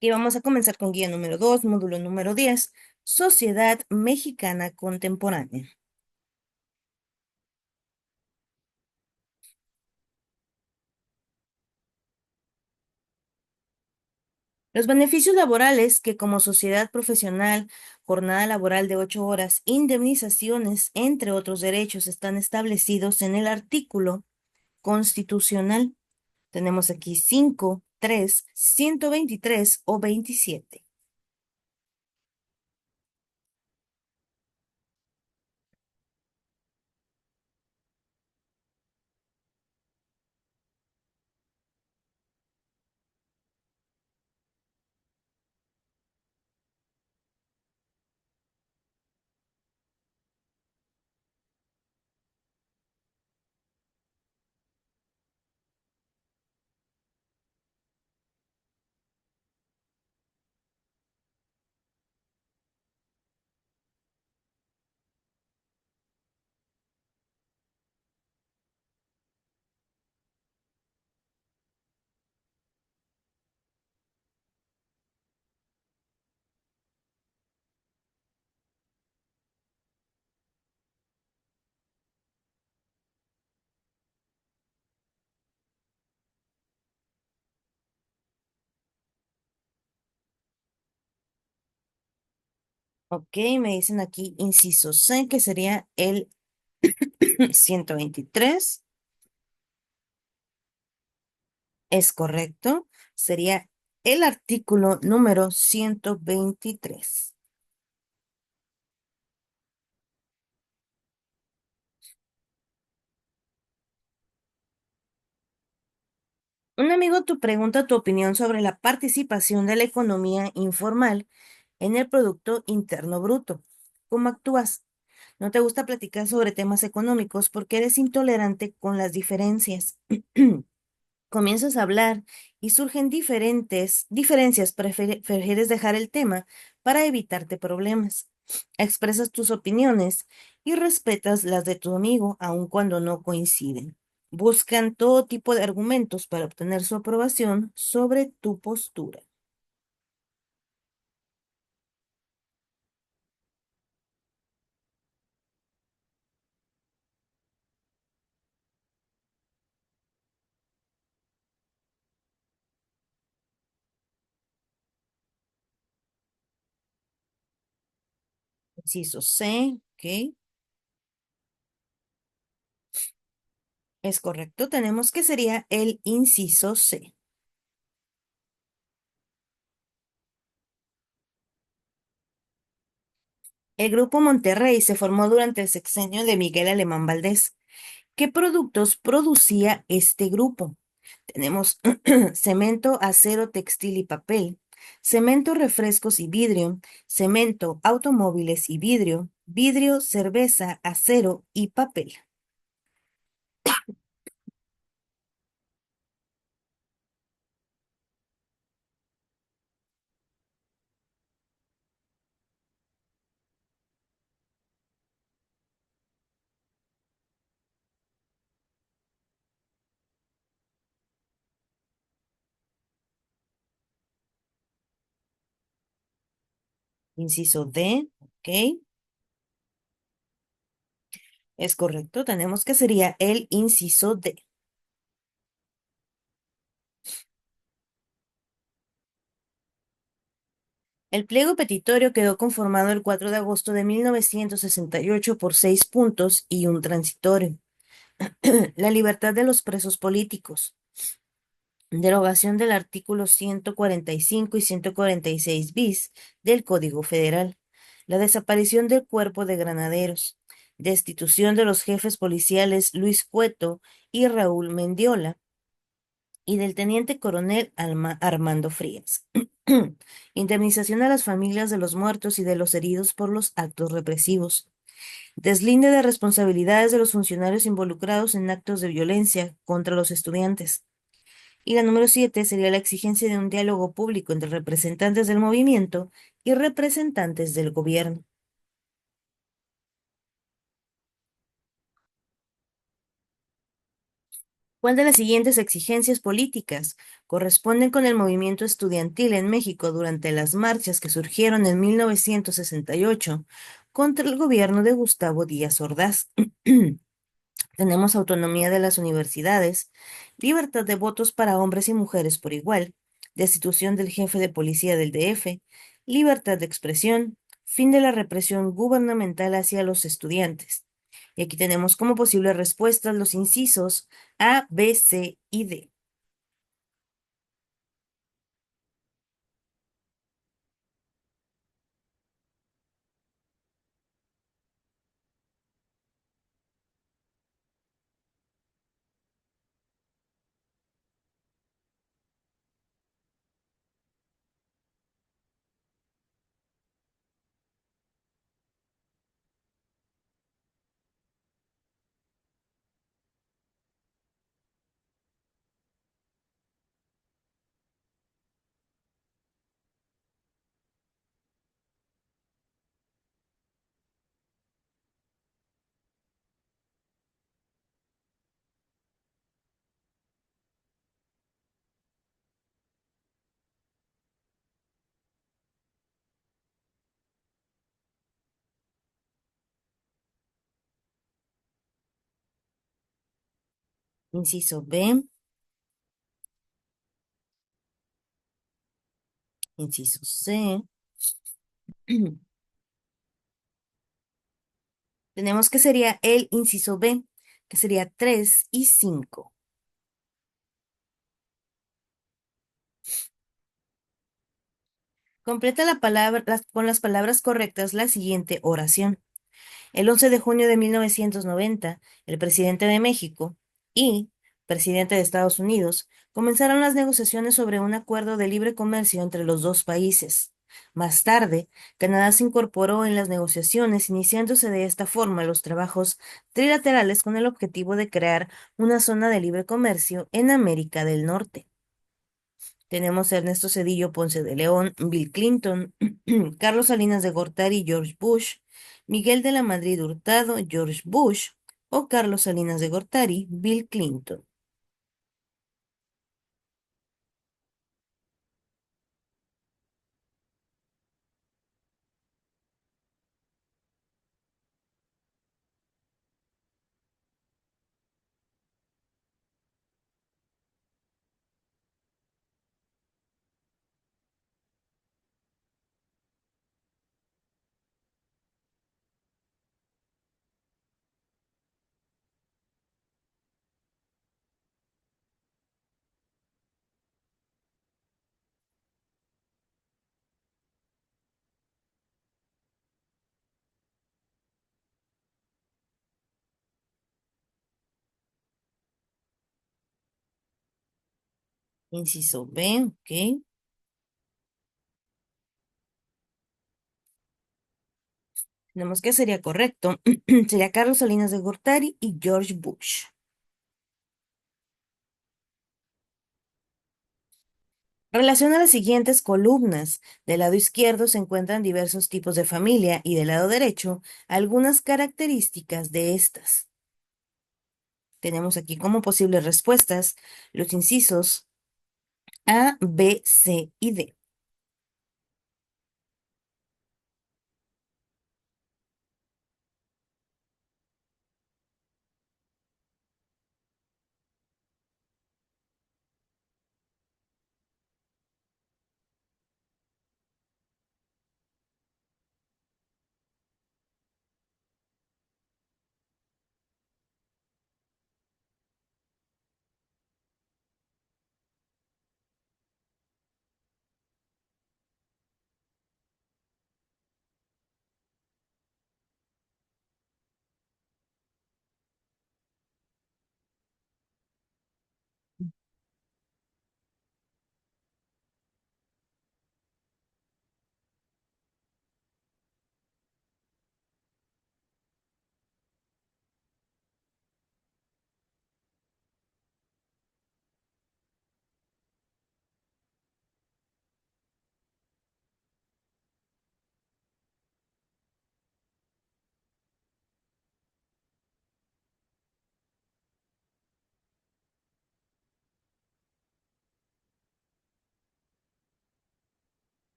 Y vamos a comenzar con guía número 2, módulo número 10, Sociedad Mexicana Contemporánea. Los beneficios laborales que como sociedad profesional, jornada laboral de 8 horas, indemnizaciones, entre otros derechos, están establecidos en el artículo constitucional. Tenemos aquí 5, 3, 123 o 27. Ok, me dicen aquí inciso C, que sería el 123. Es correcto. Sería el artículo número 123. Un amigo te pregunta tu opinión sobre la participación de la economía informal en el Producto Interno Bruto. ¿Cómo actúas? No te gusta platicar sobre temas económicos porque eres intolerante con las diferencias. Comienzas a hablar y surgen diferentes diferencias, prefieres dejar el tema para evitarte problemas. Expresas tus opiniones y respetas las de tu amigo, aun cuando no coinciden. Buscan todo tipo de argumentos para obtener su aprobación sobre tu postura. Inciso C, ¿ok? Es correcto, tenemos que sería el inciso C. El Grupo Monterrey se formó durante el sexenio de Miguel Alemán Valdés. ¿Qué productos producía este grupo? Tenemos cemento, acero, textil y papel, cemento, refrescos y vidrio, cemento, automóviles y vidrio, vidrio, cerveza, acero y papel. Inciso D, ¿ok? Es correcto, tenemos que sería el inciso D. El pliego petitorio quedó conformado el 4 de agosto de 1968 por 6 puntos y un transitorio. La libertad de los presos políticos. Derogación del artículo 145 y 146 bis del Código Federal. La desaparición del cuerpo de granaderos. Destitución de los jefes policiales Luis Cueto y Raúl Mendiola y del teniente coronel Armando Frías. Indemnización a las familias de los muertos y de los heridos por los actos represivos. Deslinde de responsabilidades de los funcionarios involucrados en actos de violencia contra los estudiantes. Y la número 7 sería la exigencia de un diálogo público entre representantes del movimiento y representantes del gobierno. ¿Cuál de las siguientes exigencias políticas corresponden con el movimiento estudiantil en México durante las marchas que surgieron en 1968 contra el gobierno de Gustavo Díaz Ordaz? Tenemos autonomía de las universidades, libertad de votos para hombres y mujeres por igual, destitución del jefe de policía del DF, libertad de expresión, fin de la represión gubernamental hacia los estudiantes. Y aquí tenemos como posibles respuestas los incisos A, B, C y D. Inciso B, inciso C. Tenemos que sería el inciso B, que sería 3 y 5. Completa la palabra, con las palabras correctas la siguiente oración. El 11 de junio de 1990, el presidente de México y presidente de Estados Unidos comenzaron las negociaciones sobre un acuerdo de libre comercio entre los dos países. Más tarde, Canadá se incorporó en las negociaciones, iniciándose de esta forma los trabajos trilaterales con el objetivo de crear una zona de libre comercio en América del Norte. Tenemos a Ernesto Cedillo Ponce de León, Bill Clinton, Carlos Salinas de Gortari, George Bush, Miguel de la Madrid Hurtado, George Bush o Carlos Salinas de Gortari, Bill Clinton. Inciso B, ok. Tenemos que sería correcto. Sería Carlos Salinas de Gortari y George Bush. Relaciona las siguientes columnas. Del lado izquierdo se encuentran diversos tipos de familia y del lado derecho algunas características de estas. Tenemos aquí como posibles respuestas los incisos A, B, C y D.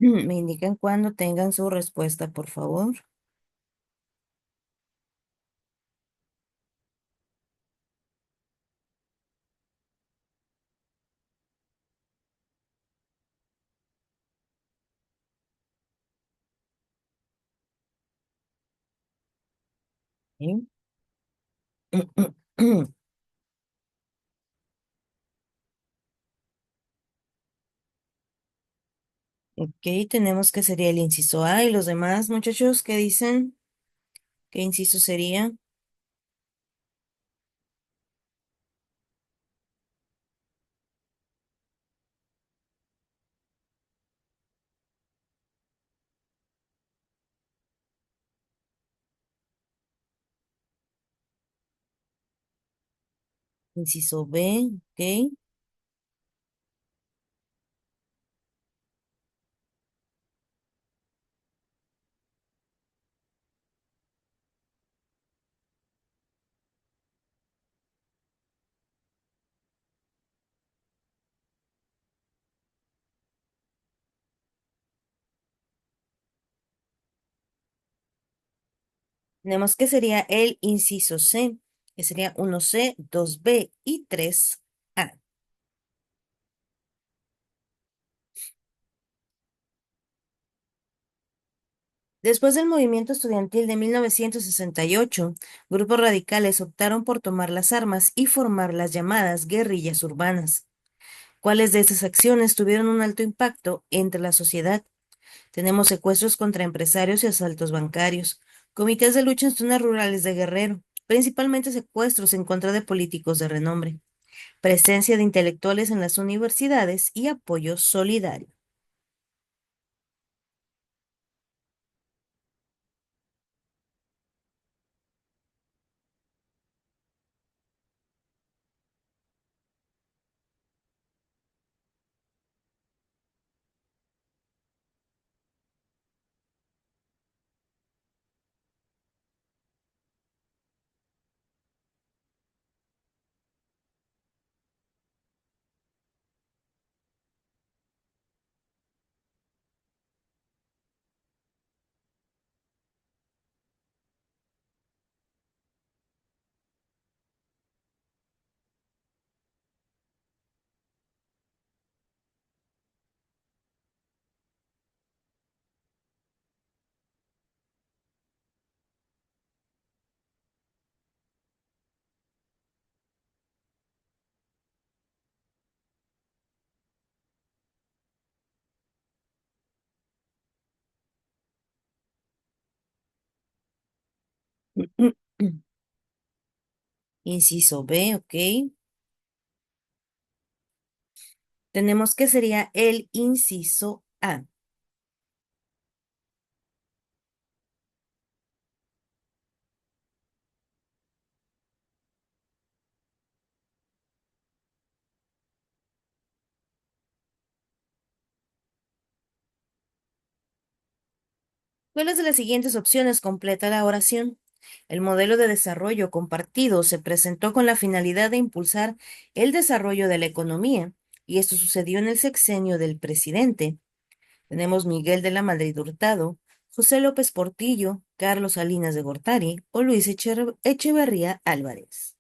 Me indican cuando tengan su respuesta, por favor. ¿Sí? Ok, tenemos que sería el inciso A y los demás muchachos, ¿qué dicen? ¿Qué inciso sería? Inciso B, ok. Tenemos que sería el inciso C, que sería 1C, 2B y 3A. Después del movimiento estudiantil de 1968, grupos radicales optaron por tomar las armas y formar las llamadas guerrillas urbanas. ¿Cuáles de estas acciones tuvieron un alto impacto entre la sociedad? Tenemos secuestros contra empresarios y asaltos bancarios, comités de lucha en zonas rurales de Guerrero, principalmente secuestros en contra de políticos de renombre, presencia de intelectuales en las universidades y apoyo solidario. Inciso B, ok. Tenemos que sería el inciso A. ¿Cuáles de las siguientes opciones completa la oración? El modelo de desarrollo compartido se presentó con la finalidad de impulsar el desarrollo de la economía, y esto sucedió en el sexenio del presidente. Tenemos Miguel de la Madrid Hurtado, José López Portillo, Carlos Salinas de Gortari o Luis Echeverría Álvarez.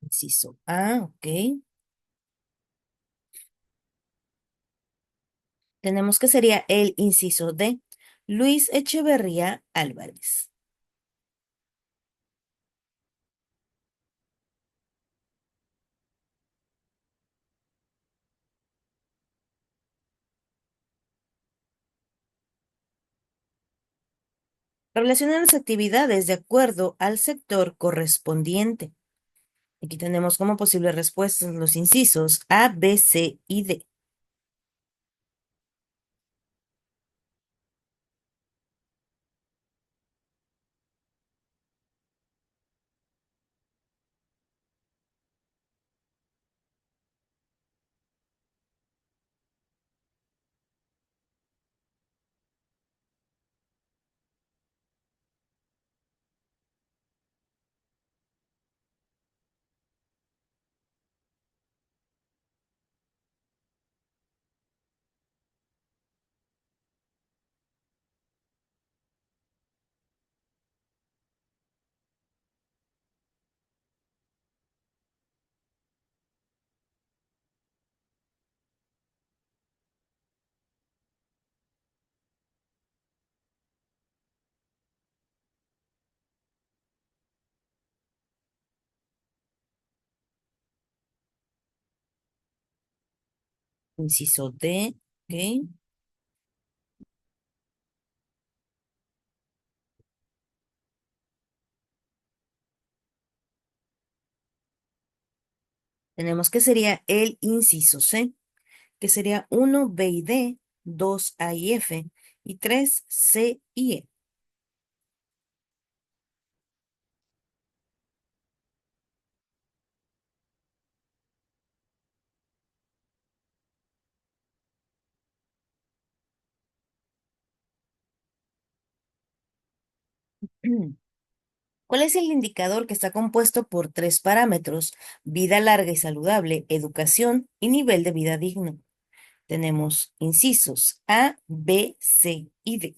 Inciso A, ok. Tenemos que sería el inciso D, Luis Echeverría Álvarez. Relaciona las actividades de acuerdo al sector correspondiente. Aquí tenemos como posibles respuestas los incisos A, B, C y D. Inciso D, ¿ok? Tenemos que sería el inciso C, que sería 1, B y D, 2, A y F, y 3, C y E. ¿Cuál es el indicador que está compuesto por tres parámetros? Vida larga y saludable, educación y nivel de vida digno. Tenemos incisos A, B, C y D.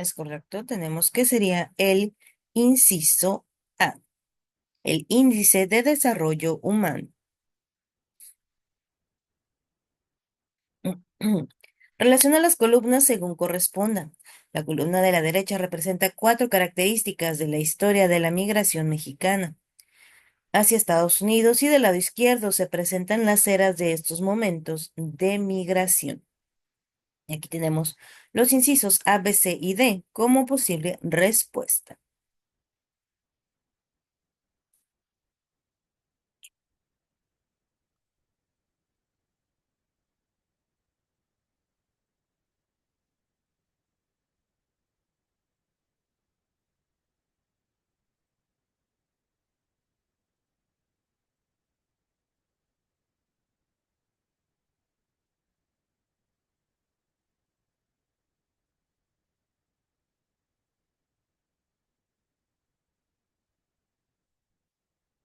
Es correcto, tenemos que sería el inciso A, el índice de desarrollo humano. Relaciona las columnas según correspondan. La columna de la derecha representa cuatro características de la historia de la migración mexicana hacia Estados Unidos y del lado izquierdo se presentan las eras de estos momentos de migración. Y aquí tenemos los incisos A, B, C y D como posible respuesta.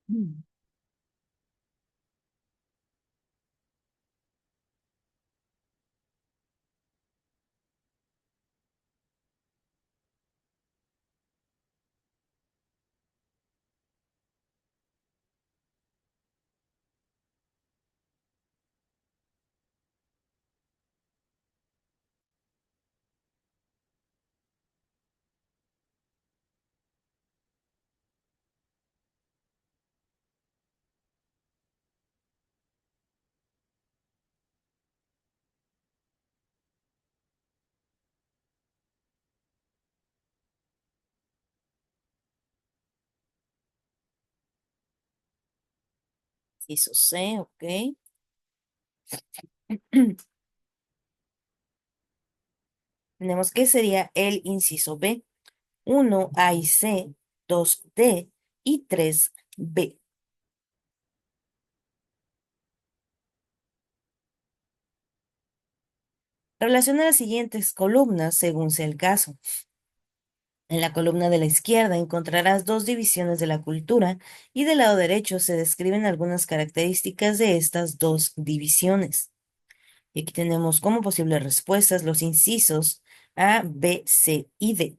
Mm. Inciso C, ok. Tenemos que sería el inciso B. 1 A y C, 2 D y 3 B. Relaciona las siguientes columnas según sea el caso. En la columna de la izquierda encontrarás dos divisiones de la cultura y del lado derecho se describen algunas características de estas dos divisiones. Y aquí tenemos como posibles respuestas los incisos A, B, C y D.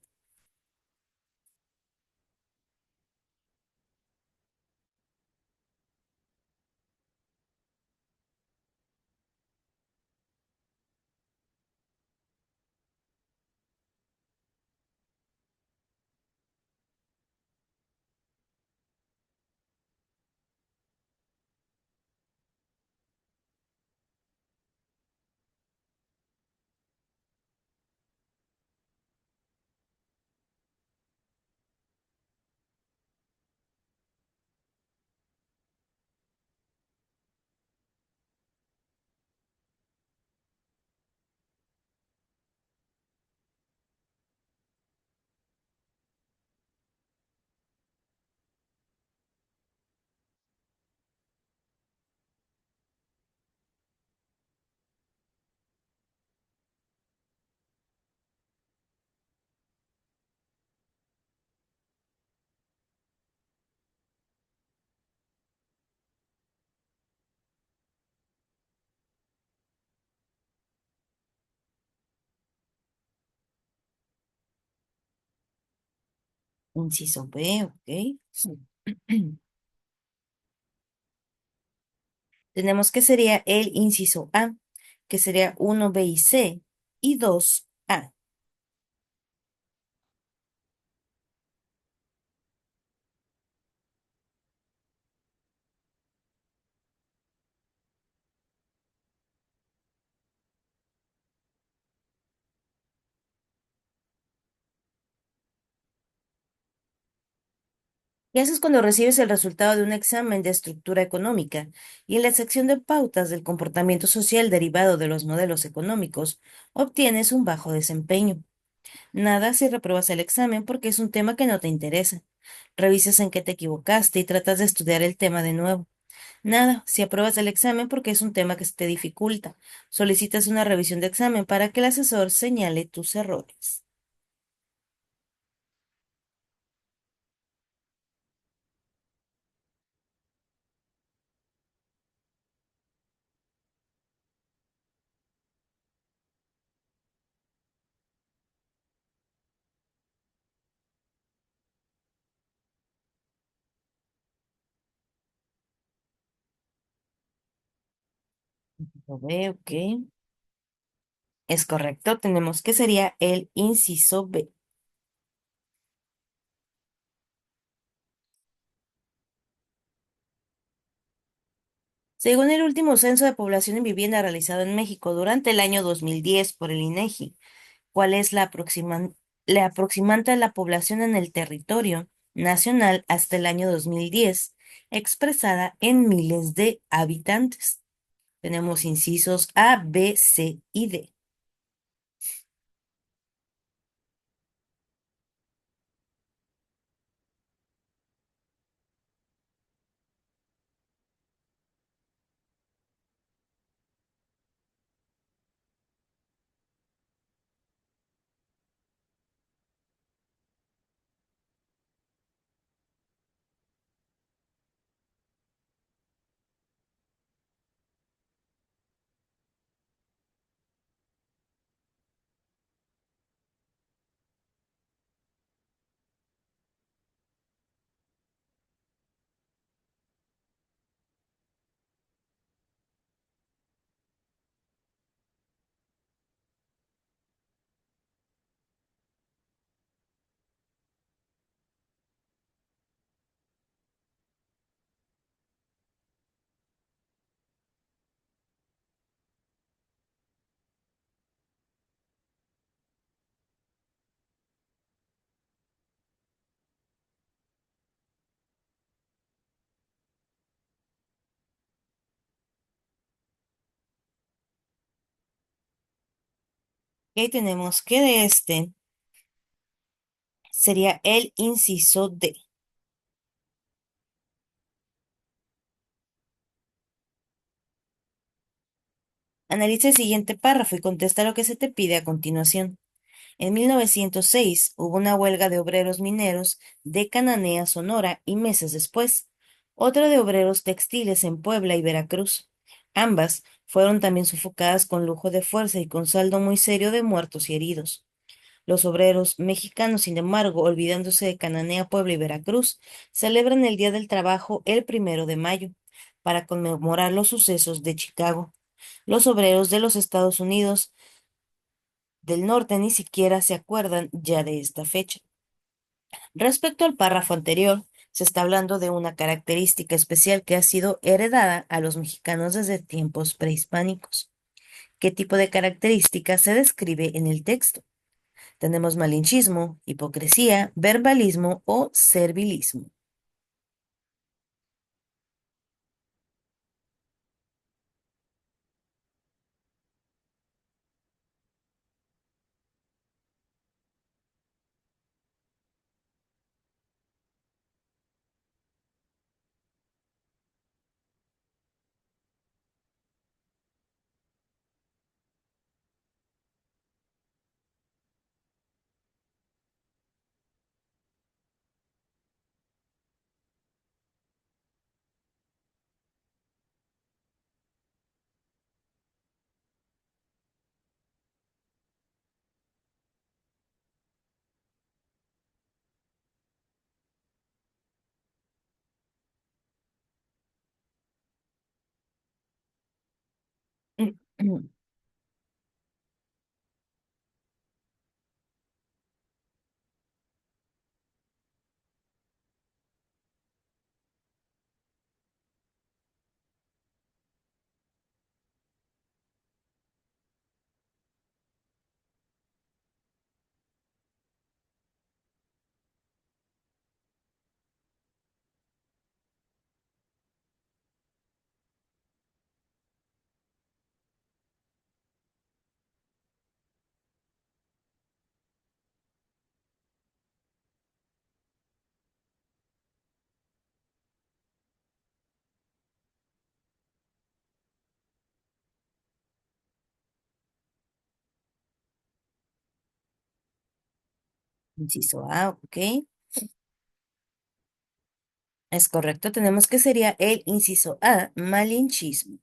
Inciso B, ok. Sí. Tenemos que sería el inciso A, que sería uno B y C, y 2A. ¿Qué haces cuando recibes el resultado de un examen de estructura económica y en la sección de pautas del comportamiento social derivado de los modelos económicos obtienes un bajo desempeño? Nada si repruebas el examen porque es un tema que no te interesa. Revisas en qué te equivocaste y tratas de estudiar el tema de nuevo. Nada si apruebas el examen porque es un tema que se te dificulta. Solicitas una revisión de examen para que el asesor señale tus errores. Lo veo, ok. Es correcto, tenemos que sería el inciso B. Según el último censo de población y vivienda realizado en México durante el año 2010 por el INEGI, ¿cuál es la aproximante de la población en el territorio nacional hasta el año 2010, expresada en miles de habitantes? Tenemos incisos A, B, C y D. Y tenemos que de este sería el inciso D. Analiza el siguiente párrafo y contesta lo que se te pide a continuación. En 1906 hubo una huelga de obreros mineros de Cananea, Sonora, y meses después, otra de obreros textiles en Puebla y Veracruz. Ambas fueron también sofocadas con lujo de fuerza y con saldo muy serio de muertos y heridos. Los obreros mexicanos, sin embargo, olvidándose de Cananea, Puebla y Veracruz, celebran el Día del Trabajo el 1 de mayo para conmemorar los sucesos de Chicago. Los obreros de los Estados Unidos del norte ni siquiera se acuerdan ya de esta fecha. Respecto al párrafo anterior, se está hablando de una característica especial que ha sido heredada a los mexicanos desde tiempos prehispánicos. ¿Qué tipo de característica se describe en el texto? Tenemos malinchismo, hipocresía, verbalismo o servilismo. Inciso A, ok. Es correcto, tenemos que sería el inciso A, malinchismo.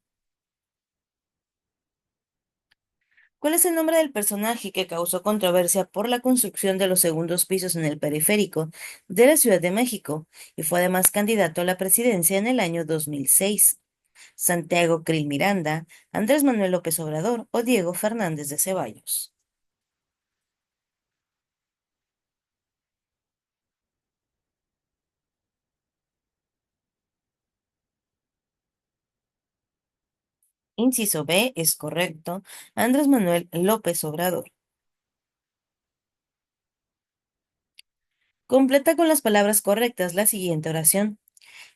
¿Cuál es el nombre del personaje que causó controversia por la construcción de los segundos pisos en el periférico de la Ciudad de México y fue además candidato a la presidencia en el año 2006? ¿Santiago Krill Miranda, Andrés Manuel López Obrador o Diego Fernández de Ceballos? Inciso B es correcto, Andrés Manuel López Obrador. Completa con las palabras correctas la siguiente oración.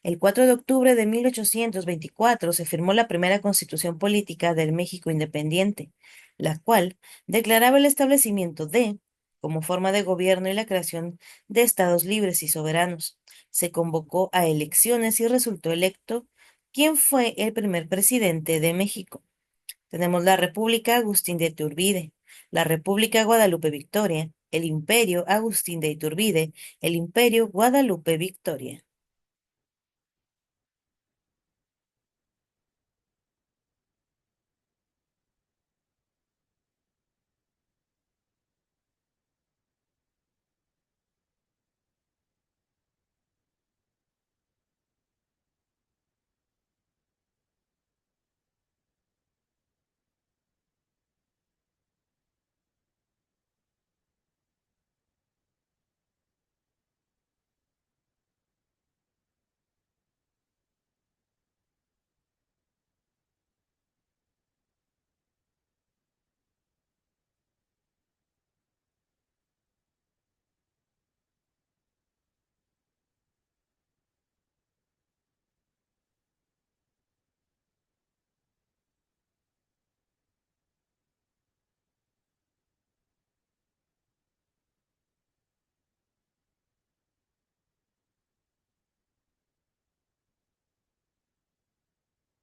El 4 de octubre de 1824 se firmó la primera constitución política del México independiente, la cual declaraba el establecimiento de, como forma de gobierno y la creación de estados libres y soberanos. Se convocó a elecciones y resultó electo quien fue el primer presidente de México. Tenemos la República Agustín de Iturbide, la República Guadalupe Victoria, el Imperio Agustín de Iturbide, el Imperio Guadalupe Victoria.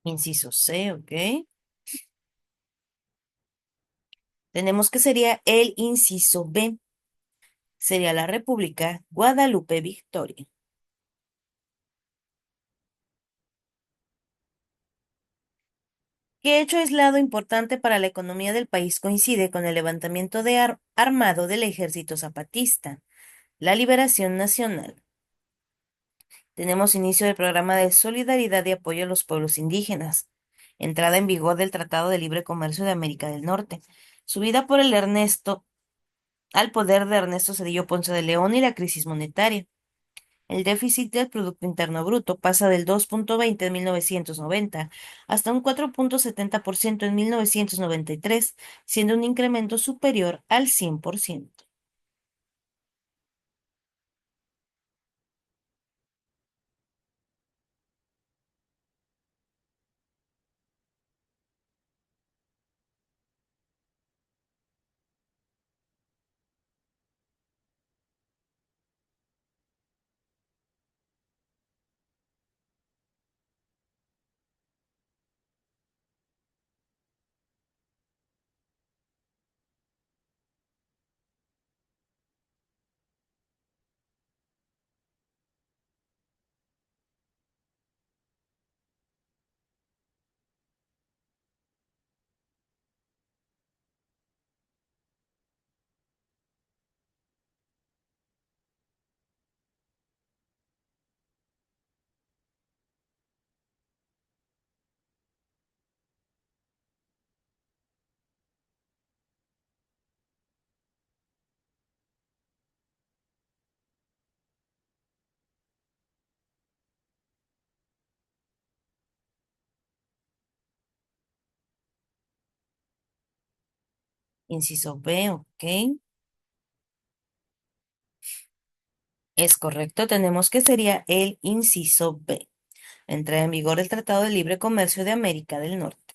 Inciso C, ¿ok? Tenemos que sería el inciso B, sería la República Guadalupe Victoria. ¿Qué hecho aislado importante para la economía del país coincide con el levantamiento armado del ejército zapatista? La liberación nacional. Tenemos inicio del programa de solidaridad y apoyo a los pueblos indígenas. Entrada en vigor del Tratado de Libre Comercio de América del Norte. Subida por el Ernesto al poder de Ernesto Zedillo Ponce de León y la crisis monetaria. El déficit del Producto Interno Bruto pasa del 2,20 en 1990 hasta un 4,70% en 1993, siendo un incremento superior al 100%. Inciso B, ok. Es correcto, tenemos que sería el inciso B. Entrada en vigor del Tratado de Libre Comercio de América del Norte.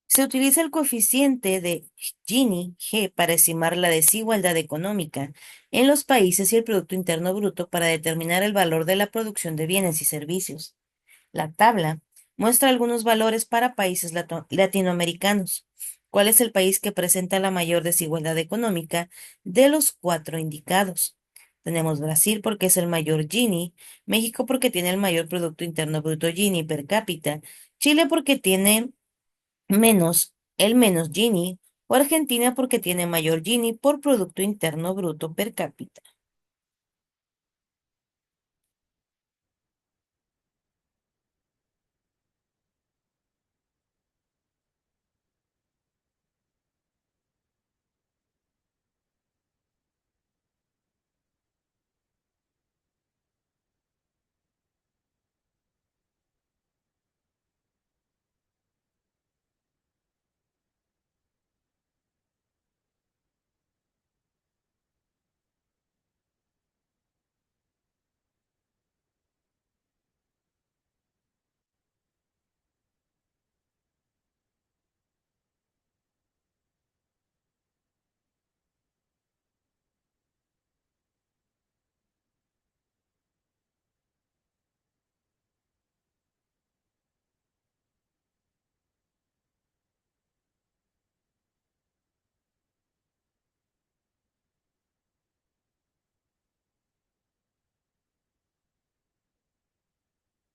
Se utiliza el coeficiente de Gini, G, para estimar la desigualdad económica en los países y el Producto Interno Bruto para determinar el valor de la producción de bienes y servicios. La tabla muestra algunos valores para países latinoamericanos. ¿Cuál es el país que presenta la mayor desigualdad económica de los cuatro indicados? Tenemos Brasil porque es el mayor Gini, México porque tiene el mayor Producto Interno Bruto Gini per cápita, Chile porque tiene el menos Gini, o Argentina porque tiene mayor Gini por Producto Interno Bruto per cápita.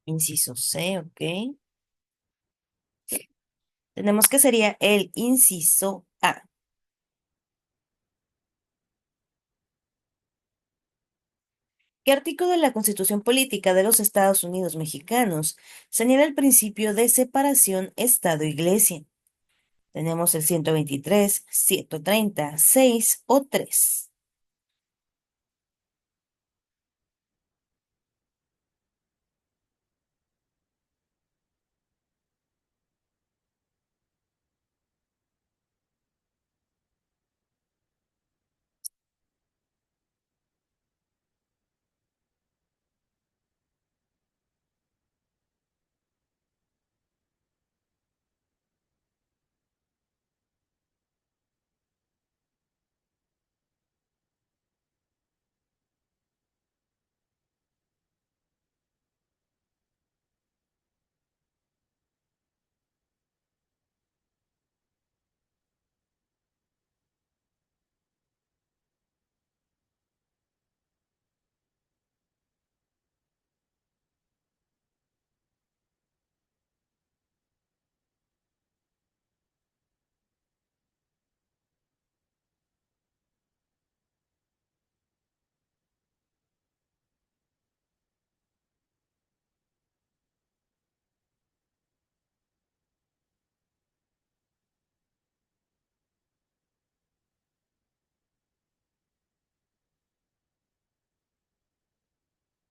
Inciso C, ok. Tenemos que sería el inciso A. ¿Qué artículo de la Constitución Política de los Estados Unidos Mexicanos señala el principio de separación Estado-Iglesia? Tenemos el 123, 130, 6 o 3.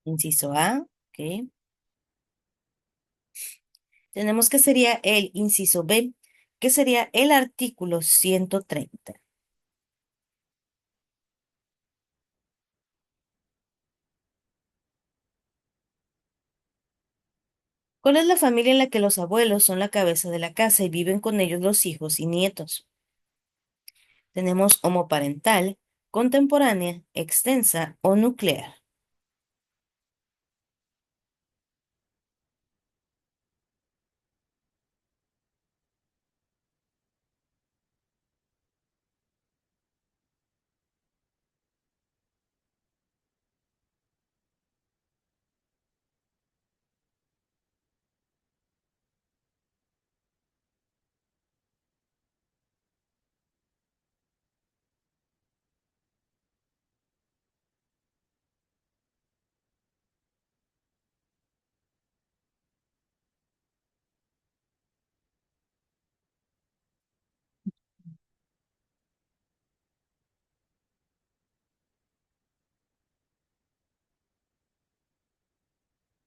Inciso A, ok. Tenemos que sería el inciso B, que sería el artículo 130. ¿Cuál es la familia en la que los abuelos son la cabeza de la casa y viven con ellos los hijos y nietos? Tenemos homoparental, contemporánea, extensa o nuclear.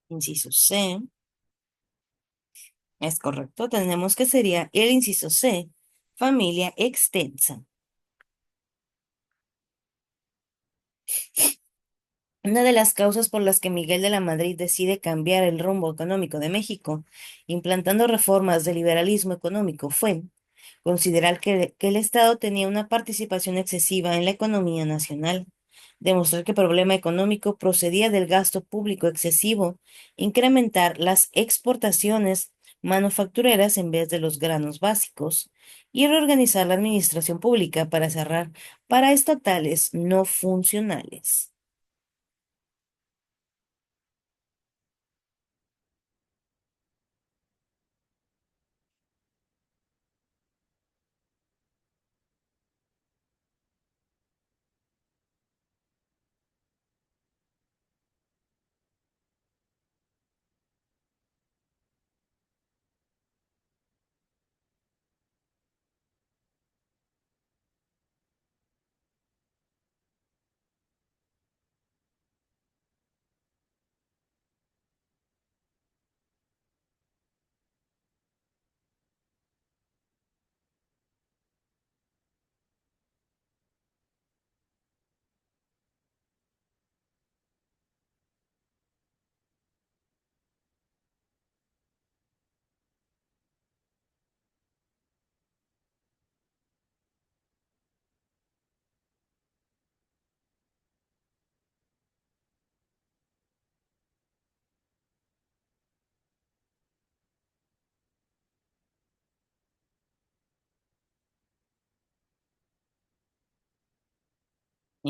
Inciso C, es correcto. Tenemos que sería el inciso C, familia extensa. Una de las causas por las que Miguel de la Madrid decide cambiar el rumbo económico de México, implantando reformas de liberalismo económico, fue considerar que el Estado tenía una participación excesiva en la economía nacional, demostrar que el problema económico procedía del gasto público excesivo, incrementar las exportaciones manufactureras en vez de los granos básicos, y reorganizar la administración pública para cerrar paraestatales no funcionales.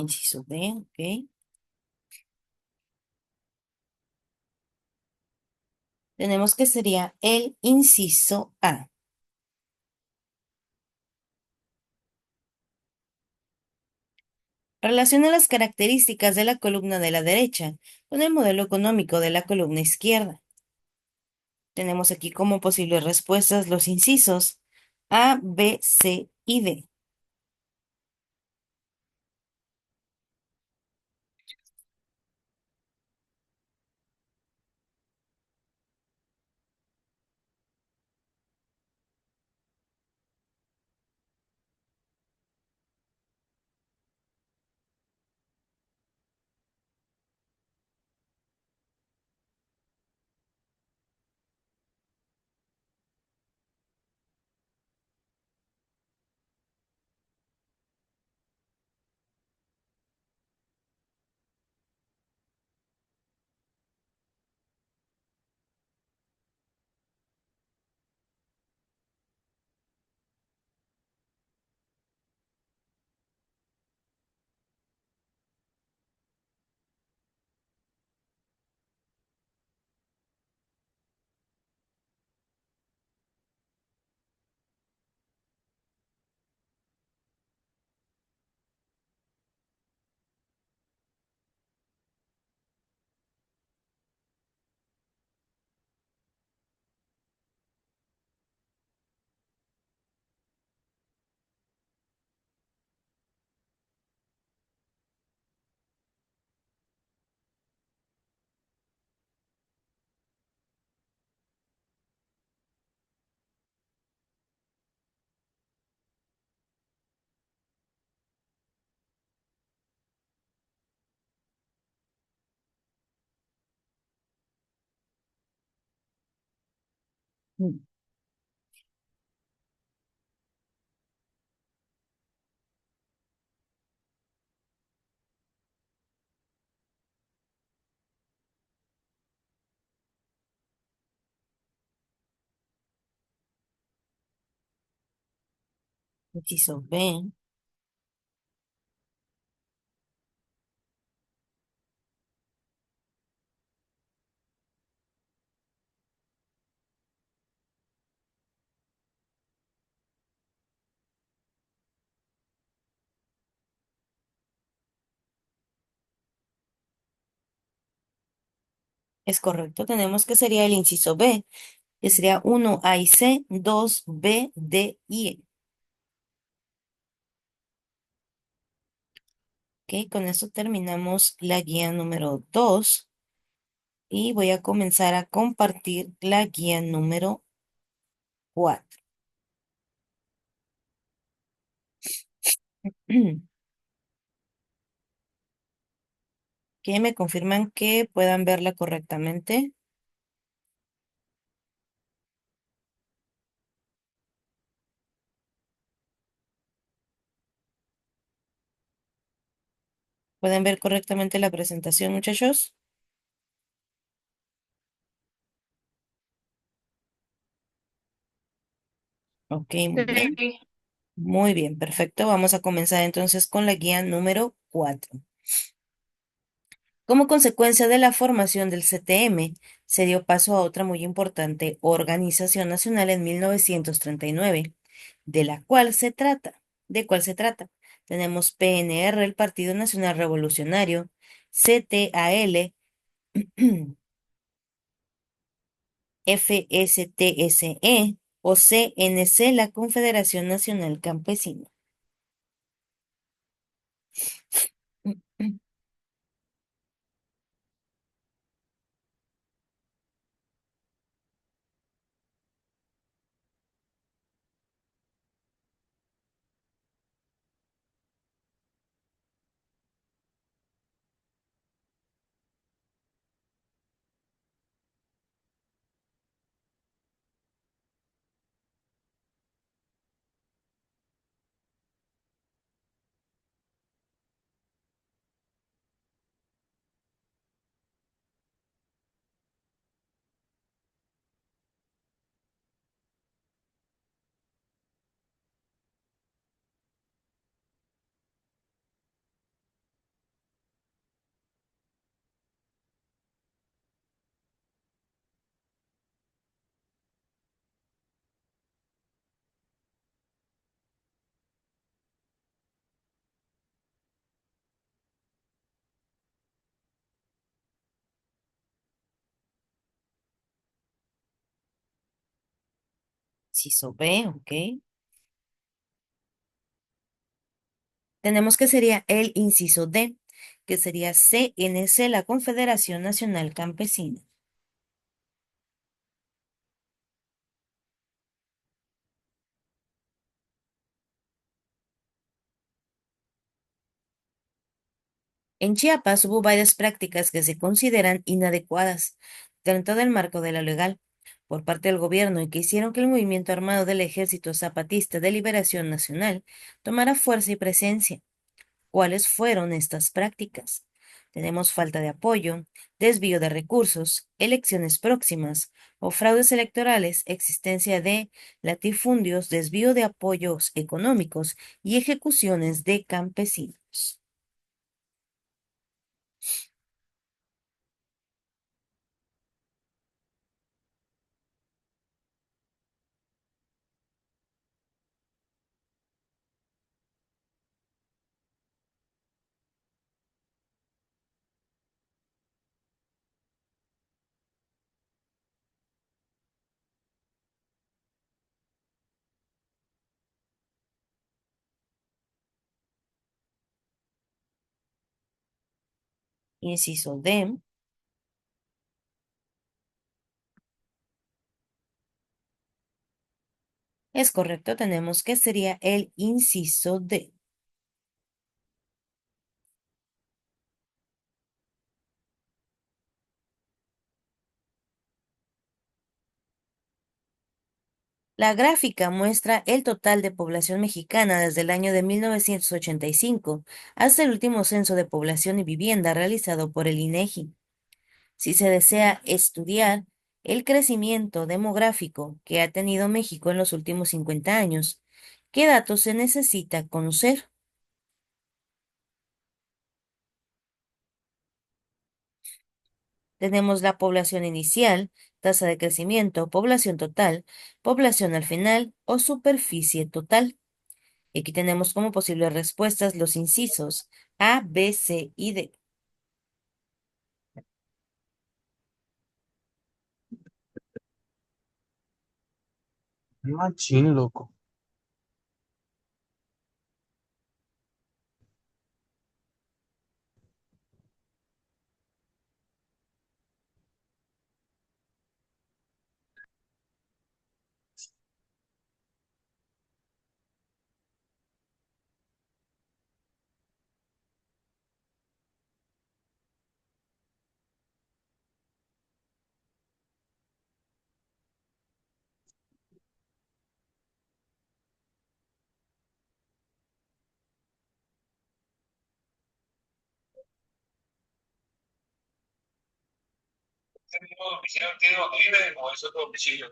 Inciso D, ok. Tenemos que sería el inciso A. Relaciona las características de la columna de la derecha con el modelo económico de la columna izquierda. Tenemos aquí como posibles respuestas los incisos A, B, C y D. Inciso B. Es correcto. Tenemos que sería el inciso B, que sería 1A y C, 2B, D y E. Ok, con eso terminamos la guía número 2 y voy a comenzar a compartir la guía número 4. Que me confirman que puedan verla correctamente. ¿Pueden ver correctamente la presentación, muchachos? Ok, muy bien. Sí. Muy bien, perfecto. Vamos a comenzar entonces con la guía número 4. Como consecuencia de la formación del CTM, se dio paso a otra muy importante organización nacional en 1939, de la cual se trata. ¿De cuál se trata? Tenemos PNR, el Partido Nacional Revolucionario, CTAL, FSTSE o CNC, la Confederación Nacional Campesina. Inciso B, ok. Tenemos que sería el inciso D, que sería CNC, la Confederación Nacional Campesina. En Chiapas hubo varias prácticas que se consideran inadecuadas dentro del marco de la legal por parte del gobierno y que hicieron que el movimiento armado del Ejército Zapatista de Liberación Nacional tomara fuerza y presencia. ¿Cuáles fueron estas prácticas? Tenemos falta de apoyo, desvío de recursos, elecciones próximas o fraudes electorales, existencia de latifundios, desvío de apoyos económicos y ejecuciones de campesinos. Inciso D. Es correcto, tenemos que sería el inciso D. La gráfica muestra el total de población mexicana desde el año de 1985 hasta el último censo de población y vivienda realizado por el INEGI. Si se desea estudiar el crecimiento demográfico que ha tenido México en los últimos 50 años, ¿qué datos se necesita conocer? Tenemos la población inicial, tasa de crecimiento, población total, población al final o superficie total. Y aquí tenemos como posibles respuestas los incisos A, B, C y D. Machín, loco. ¿Este mismo domicilio tiene vive o es otro domicilio?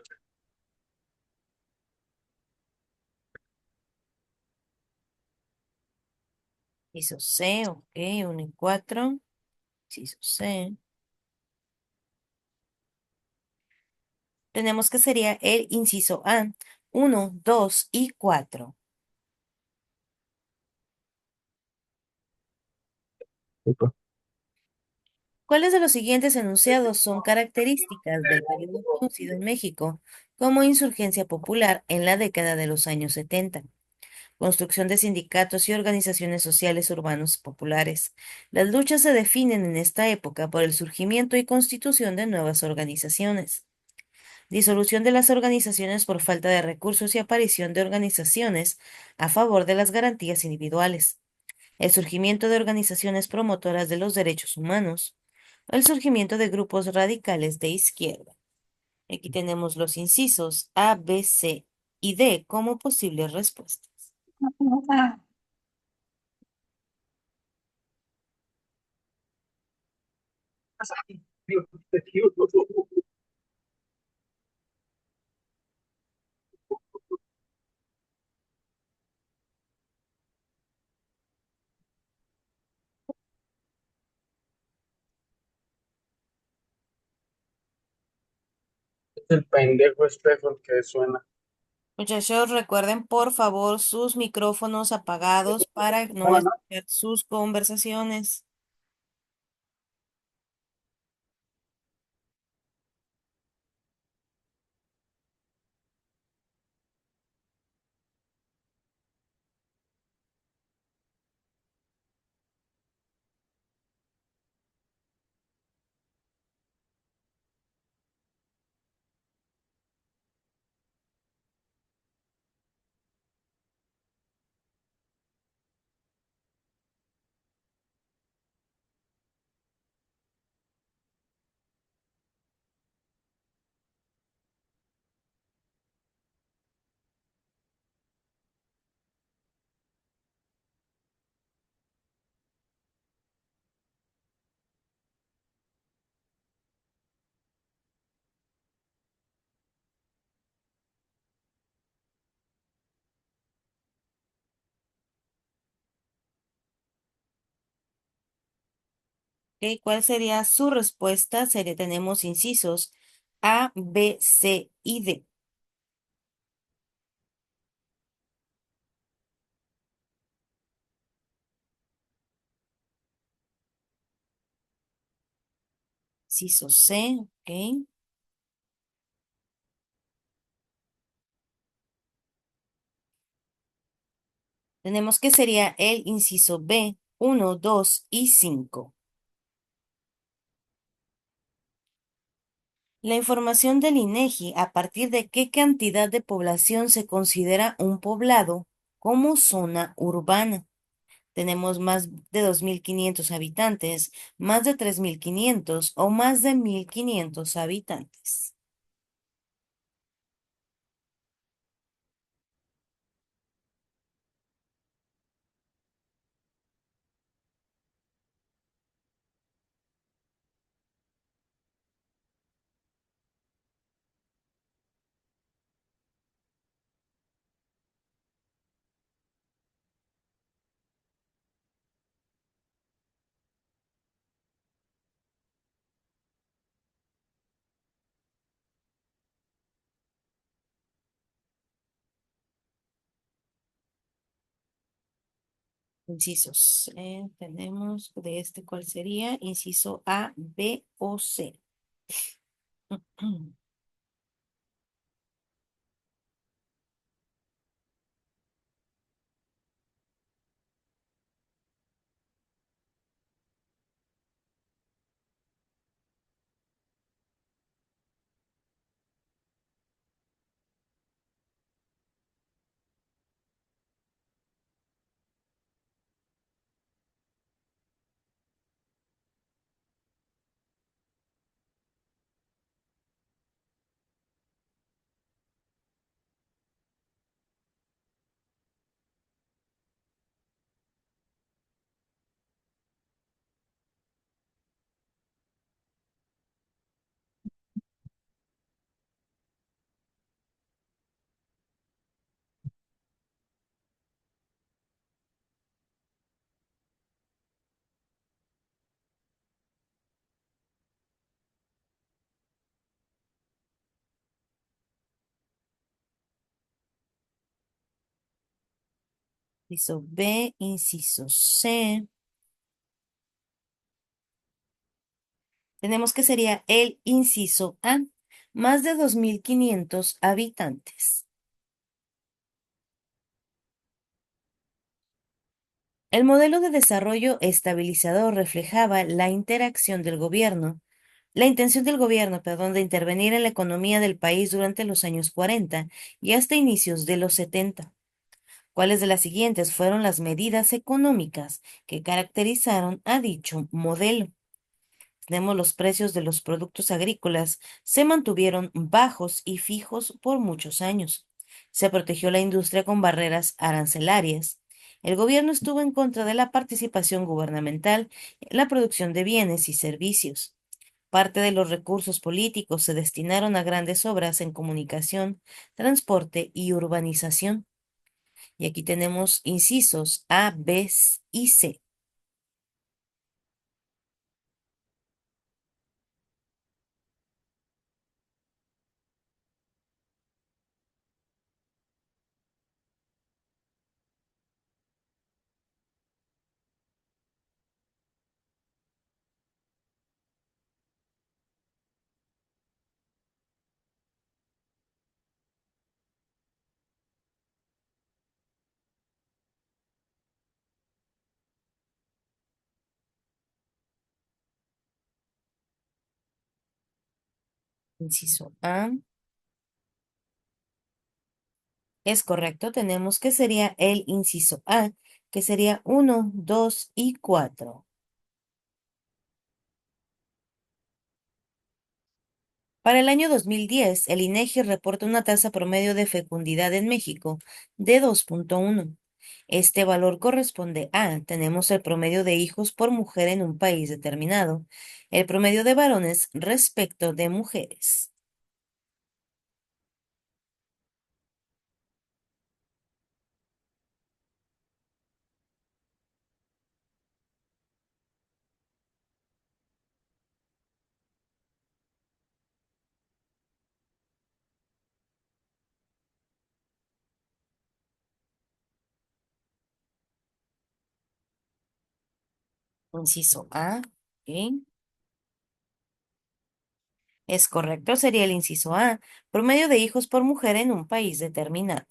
Inciso C, ok, 1 y 4. Inciso C. Tenemos que sería el inciso A, 1, 2 y 4. Opa. ¿Cuáles de los siguientes enunciados son características del periodo conocido en México como insurgencia popular en la década de los años 70? Construcción de sindicatos y organizaciones sociales urbanos populares. Las luchas se definen en esta época por el surgimiento y constitución de nuevas organizaciones. Disolución de las organizaciones por falta de recursos y aparición de organizaciones a favor de las garantías individuales. El surgimiento de organizaciones promotoras de los derechos humanos. El surgimiento de grupos radicales de izquierda. Aquí tenemos los incisos A, B, C y D como posibles respuestas. Es el pendejo espejo el que suena. Muchachos, recuerden por favor sus micrófonos apagados para no Bueno, no, escuchar sus conversaciones. ¿Ok? ¿Cuál sería su respuesta? Tenemos incisos A, B, C y D. Inciso C, ok. Tenemos que sería el inciso B, 1, 2 y 5. La información del INEGI, a partir de qué cantidad de población se considera un poblado como zona urbana. Tenemos más de 2.500 habitantes, más de 3.500 o más de 1.500 habitantes. Incisos. Tenemos de este, ¿cuál sería? Inciso A, B o C. Inciso B, inciso C. Tenemos que sería el inciso A, más de 2.500 habitantes. El modelo de desarrollo estabilizador reflejaba la interacción del gobierno, la intención del gobierno, perdón, de intervenir en la economía del país durante los años 40 y hasta inicios de los 70. ¿Cuáles de las siguientes fueron las medidas económicas que caracterizaron a dicho modelo? Tenemos los precios de los productos agrícolas se mantuvieron bajos y fijos por muchos años. Se protegió la industria con barreras arancelarias. El gobierno estuvo en contra de la participación gubernamental en la producción de bienes y servicios. Parte de los recursos políticos se destinaron a grandes obras en comunicación, transporte y urbanización. Y aquí tenemos incisos A, B y C. Inciso A. Es correcto, tenemos que sería el inciso A, que sería uno, 2 y 4. Para el año 2010, el INEGI reporta una tasa promedio de fecundidad en México de 2.1. Este valor corresponde a, tenemos el promedio de hijos por mujer en un país determinado, el promedio de varones respecto de mujeres. Inciso A, ¿ok? Es correcto, sería el inciso A, promedio de hijos por mujer en un país determinado.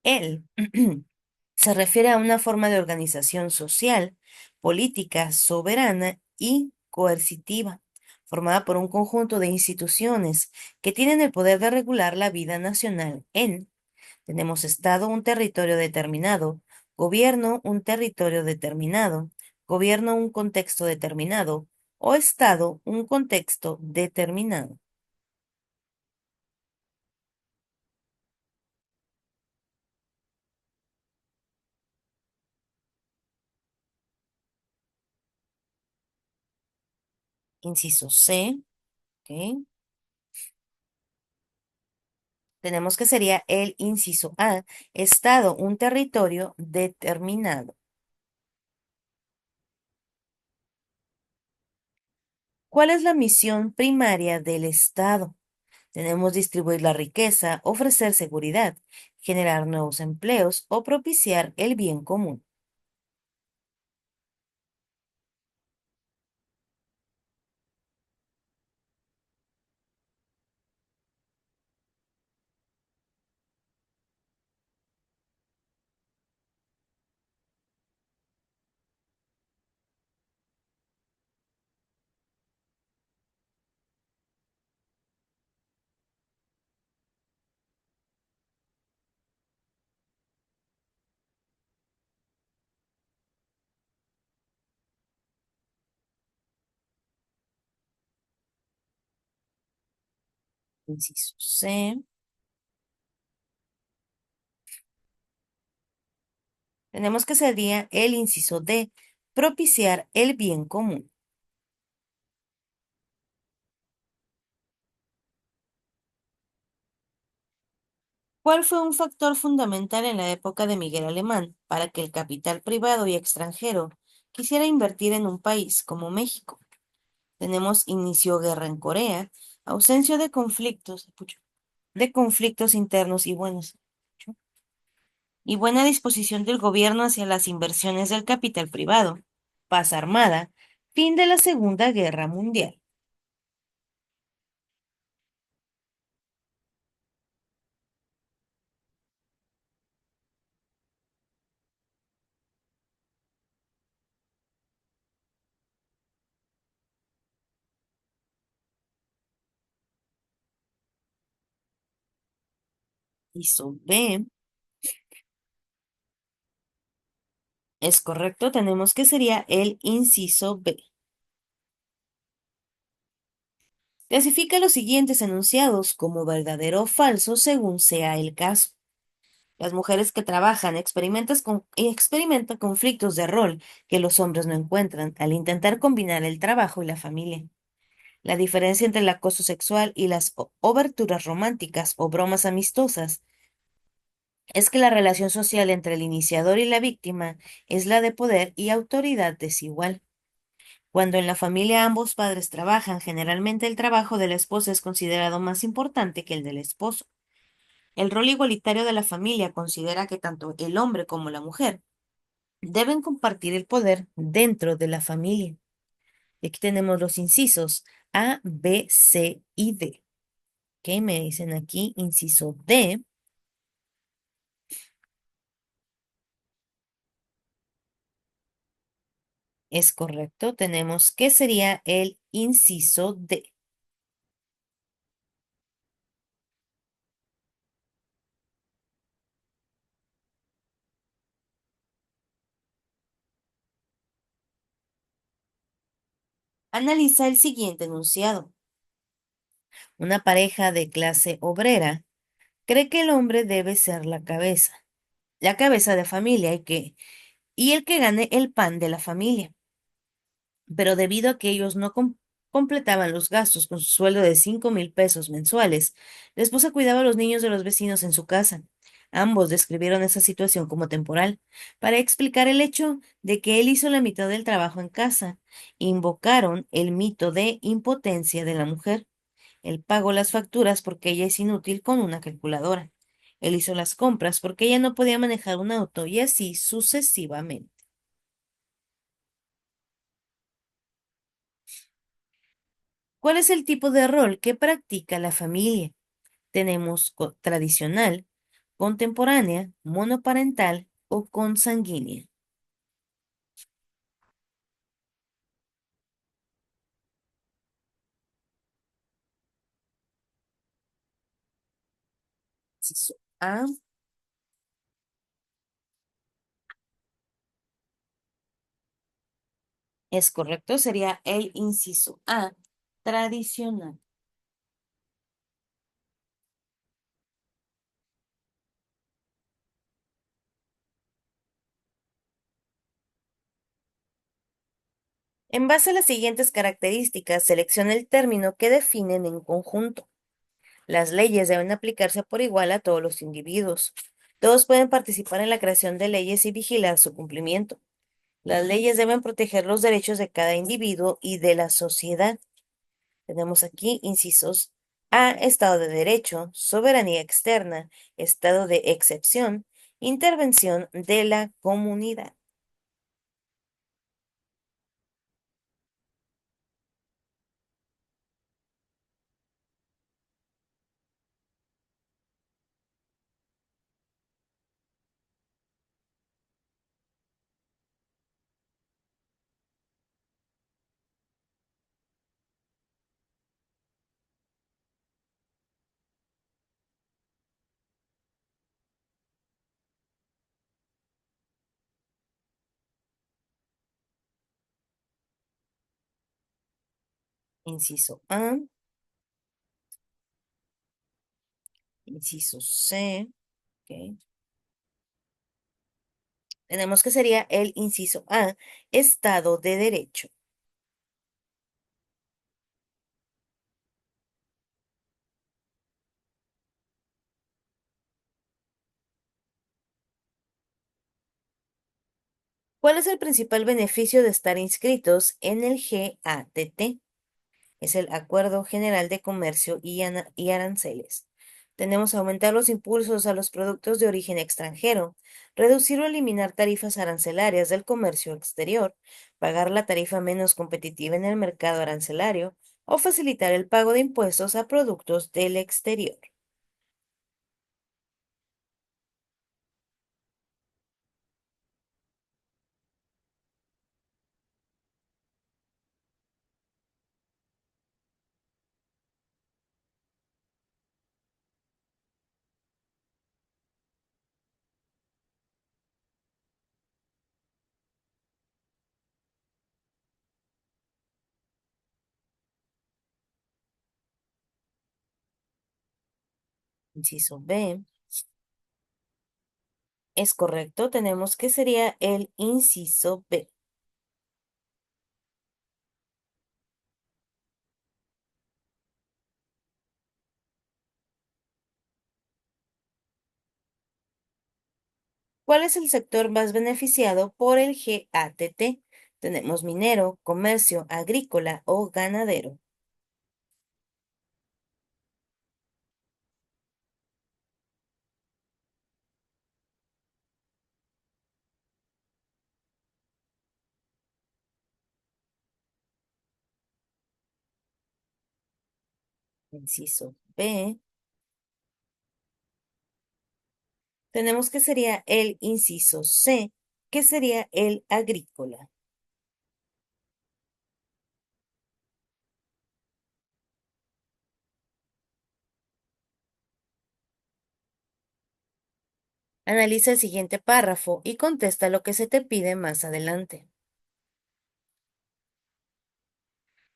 El se refiere a una forma de organización social, política, soberana y coercitiva, formada por un conjunto de instituciones que tienen el poder de regular la vida nacional tenemos Estado, un territorio determinado, gobierno, un territorio determinado, gobierno, un contexto determinado, o Estado, un contexto determinado. Inciso C, ¿ok? Tenemos que sería el inciso A, Estado, un territorio determinado. ¿Cuál es la misión primaria del Estado? Tenemos distribuir la riqueza, ofrecer seguridad, generar nuevos empleos o propiciar el bien común. Inciso C. Tenemos que sería el inciso D, propiciar el bien común. ¿Cuál fue un factor fundamental en la época de Miguel Alemán para que el capital privado y extranjero quisiera invertir en un país como México? Tenemos inició guerra en Corea, ausencia de conflictos internos y buena disposición del gobierno hacia las inversiones del capital privado, paz armada, fin de la Segunda Guerra Mundial. Inciso B. Es correcto, tenemos que sería el inciso B. Clasifica los siguientes enunciados como verdadero o falso según sea el caso. Las mujeres que trabajan experimentan conflictos de rol que los hombres no encuentran al intentar combinar el trabajo y la familia. La diferencia entre el acoso sexual y las oberturas románticas o bromas amistosas es que la relación social entre el iniciador y la víctima es la de poder y autoridad desigual. Cuando en la familia ambos padres trabajan, generalmente el trabajo de la esposa es considerado más importante que el del esposo. El rol igualitario de la familia considera que tanto el hombre como la mujer deben compartir el poder dentro de la familia. Y aquí tenemos los incisos A, B, C y D. ¿Qué me dicen aquí? Inciso D. Es correcto. Tenemos que sería el inciso D. Analiza el siguiente enunciado. Una pareja de clase obrera cree que el hombre debe ser la cabeza de familia y el que gane el pan de la familia. Pero debido a que ellos no completaban los gastos con su sueldo de 5,000 pesos mensuales, la esposa cuidaba a los niños de los vecinos en su casa. Ambos describieron esa situación como temporal, para explicar el hecho de que él hizo la mitad del trabajo en casa. Invocaron el mito de impotencia de la mujer. Él pagó las facturas porque ella es inútil con una calculadora. Él hizo las compras porque ella no podía manejar un auto y así sucesivamente. ¿Cuál es el tipo de rol que practica la familia? Tenemos tradicional, contemporánea, monoparental o consanguínea. Inciso A es correcto, sería el inciso A, tradicional. En base a las siguientes características, selecciona el término que definen en conjunto. Las leyes deben aplicarse por igual a todos los individuos. Todos pueden participar en la creación de leyes y vigilar su cumplimiento. Las leyes deben proteger los derechos de cada individuo y de la sociedad. Tenemos aquí incisos A, Estado de Derecho, soberanía externa, estado de excepción, intervención de la comunidad. Inciso A, inciso C, ok. Tenemos que sería el inciso A, Estado de Derecho. ¿Cuál es el principal beneficio de estar inscritos en el GATT? Es el Acuerdo General de Comercio y Aranceles. Tenemos aumentar los impulsos a los productos de origen extranjero, reducir o eliminar tarifas arancelarias del comercio exterior, pagar la tarifa menos competitiva en el mercado arancelario o facilitar el pago de impuestos a productos del exterior. Inciso B. Es correcto, tenemos que sería el inciso B. ¿Cuál es el sector más beneficiado por el GATT? Tenemos minero, comercio, agrícola o ganadero. Inciso B. Tenemos que sería el inciso C, que sería el agrícola. Analiza el siguiente párrafo y contesta lo que se te pide más adelante.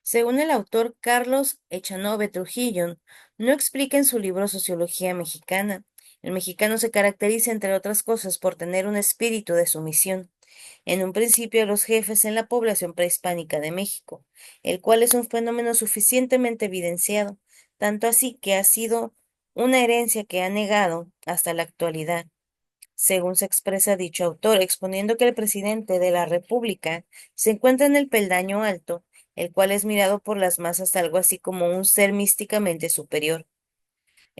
Según el autor Carlos Echanove Trujillo, no explica en su libro Sociología Mexicana. El mexicano se caracteriza, entre otras cosas, por tener un espíritu de sumisión, en un principio a los jefes en la población prehispánica de México, el cual es un fenómeno suficientemente evidenciado, tanto así que ha sido una herencia que ha negado hasta la actualidad, según se expresa dicho autor, exponiendo que el presidente de la República se encuentra en el peldaño alto, el cual es mirado por las masas algo así como un ser místicamente superior,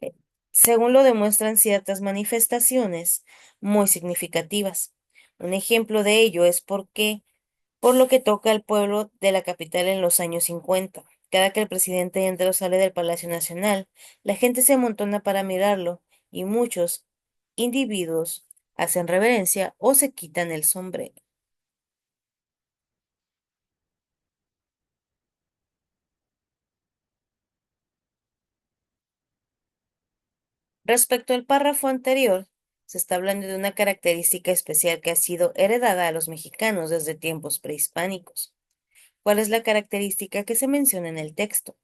eh, según lo demuestran ciertas manifestaciones muy significativas. Un ejemplo de ello es por lo que toca al pueblo de la capital en los años 50. Cada que el presidente entra o sale del Palacio Nacional, la gente se amontona para mirarlo y muchos individuos hacen reverencia o se quitan el sombrero. Respecto al párrafo anterior, se está hablando de una característica especial que ha sido heredada a los mexicanos desde tiempos prehispánicos. ¿Cuál es la característica que se menciona en el texto?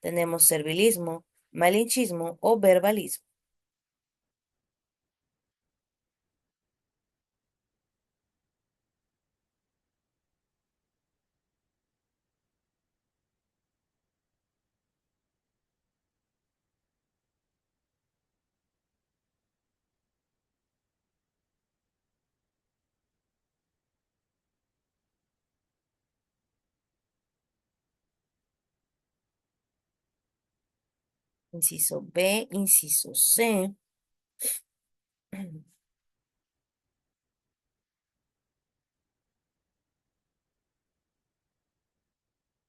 Tenemos servilismo, malinchismo o verbalismo. Inciso B, inciso C.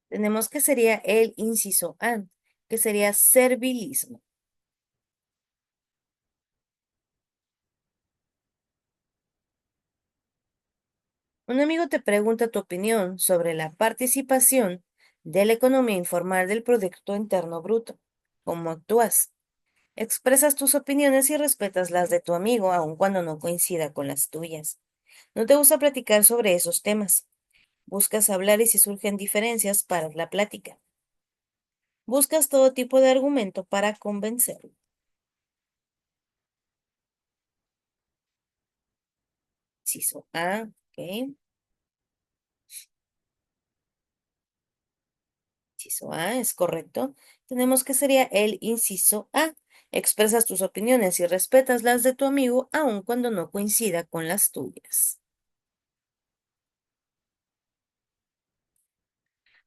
Tenemos que sería el inciso A, que sería servilismo. Un amigo te pregunta tu opinión sobre la participación de la economía informal del Producto Interno Bruto. ¿Cómo actúas? Expresas tus opiniones y respetas las de tu amigo, aun cuando no coincida con las tuyas. No te gusta platicar sobre esos temas. Buscas hablar y si surgen diferencias, paras la plática. Buscas todo tipo de argumento para convencerlo. Inciso A, ok. Inciso A es correcto. Tenemos que sería el inciso A. Expresas tus opiniones y respetas las de tu amigo, aun cuando no coincida con las tuyas.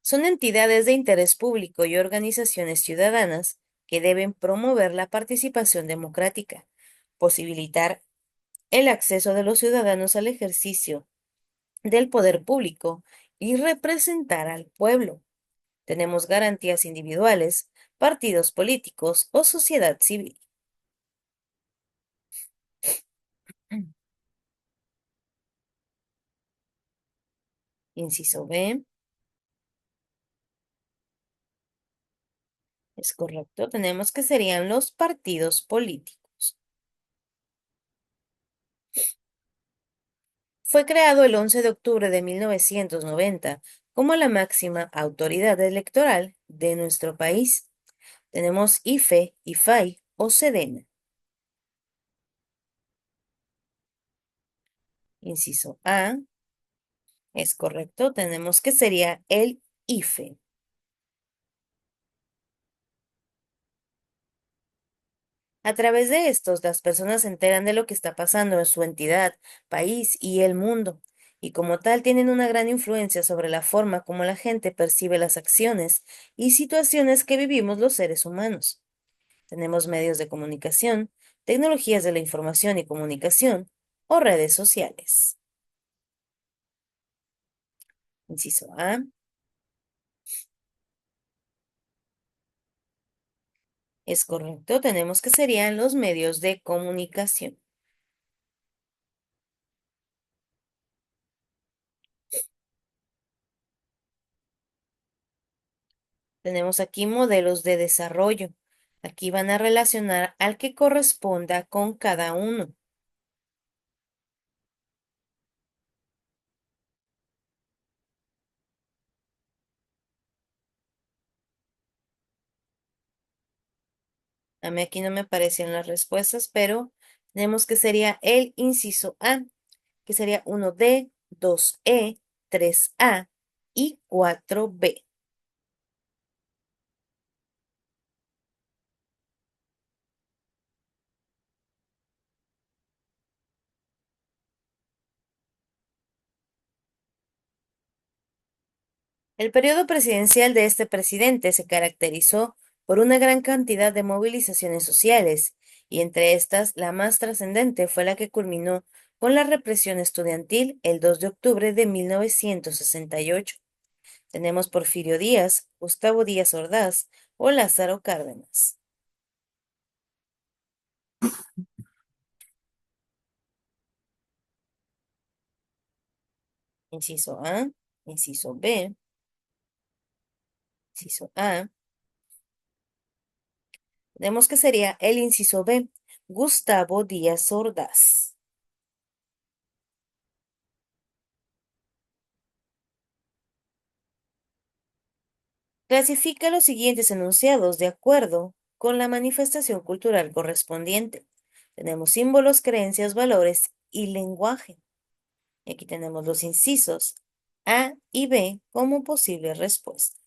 Son entidades de interés público y organizaciones ciudadanas que deben promover la participación democrática, posibilitar el acceso de los ciudadanos al ejercicio del poder público y representar al pueblo. Tenemos garantías individuales, partidos políticos o sociedad civil. Inciso B, es correcto. Tenemos que serían los partidos políticos. Fue creado el 11 de octubre de 1990 como la máxima autoridad electoral de nuestro país. Tenemos IFE, IFAI o SEDENA. Inciso A, es correcto. Tenemos que sería el IFE. A través de estos, las personas se enteran de lo que está pasando en su entidad, país y el mundo, y como tal tienen una gran influencia sobre la forma como la gente percibe las acciones y situaciones que vivimos los seres humanos. Tenemos medios de comunicación, tecnologías de la información y comunicación o redes sociales. Inciso A, es correcto, tenemos que serían los medios de comunicación. Tenemos aquí modelos de desarrollo. Aquí van a relacionar al que corresponda con cada uno. A mí aquí no me aparecen las respuestas, pero tenemos que sería el inciso A, que sería 1D, 2E, 3A y 4B. El periodo presidencial de este presidente se caracterizó por una gran cantidad de movilizaciones sociales, y entre estas la más trascendente fue la que culminó con la represión estudiantil el 2 de octubre de 1968. Tenemos Porfirio Díaz, Gustavo Díaz Ordaz o Lázaro Cárdenas. Inciso A, inciso B, inciso A. Tenemos que sería el inciso B, Gustavo Díaz Ordaz. Clasifica los siguientes enunciados de acuerdo con la manifestación cultural correspondiente. Tenemos símbolos, creencias, valores y lenguaje. Y aquí tenemos los incisos A y B como posible respuesta.